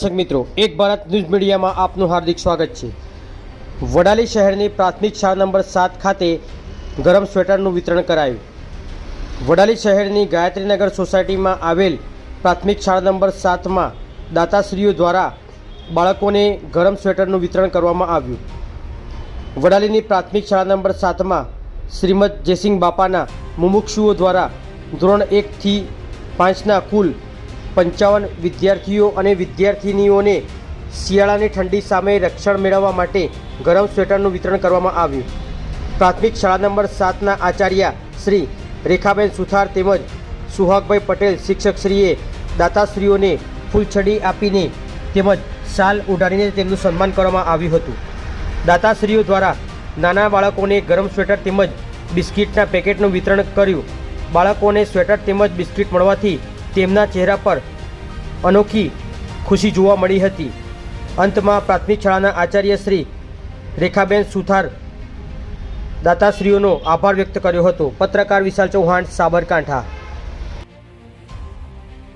દર્શક મિત્રો, એક ભારત ન્યૂઝ મીડિયામાં આપનું હાર્દિક સ્વાગત છે। વડાલી શહેરની પ્રાથમિક શાળા નંબર 7 ખાતે ગરમ સ્વેટરનું વિતરણ કરાયું। વડાલી શહેરની ગાયત્રીનગર સોસાયટીમાં આવેલ પ્રાથમિક શાળા નંબર 7માં દાતાશ્રીઓ દ્વારા બાળકોને ગરમ સ્વેટરનું વિતરણ કરવામાં આવ્યું। વડાલીની પ્રાથમિક શાળા નંબર 7માં શ્રીમદ જયસિંહ બાપાના મુમુક્ષુઓ દ્વારા ધોરણ 1 થી 5ના કુલ 55 વિદ્યાર્થીઓ અને વિદ્યાર્થિનીઓને શિયાળાની ઠંડી સામે રક્ષણ મેળવવા માટે ગરમ સ્વેટરનું વિતરણ કરવામાં આવ્યું। પ્રાથમિક શાળા નંબર 7ના આચાર્ય શ્રી રેખાબેન સુથાર તેમજ સુહાગભાઈ પટેલ શિક્ષકશ્રીએ દાતાશ્રીઓને ફૂલછડી આપીને તેમજ શાલ ઓઢાડીને તેમનું સન્માન કરવામાં આવ્યું હતું। દાતાશ્રીઓ દ્વારા નાના બાળકોને ગરમ સ્વેટર તેમજ બિસ્કિટના પેકેટનું વિતરણ કર્યું। બાળકોને સ્વેટર તેમજ બિસ્કિટ મળવાથી તેમના ચહેરા પર અનોખી ખુશી જોવા મળી હતી। અંતમાં પ્રાથમિક શાળાના આચાર્ય શ્રી રેખાબેન સુથાર દાતાશ્રીઓનો આભાર વ્યક્ત કર્યો હતો। પત્રકાર વિશાલ ચૌહાણ, સાબરકાંઠા।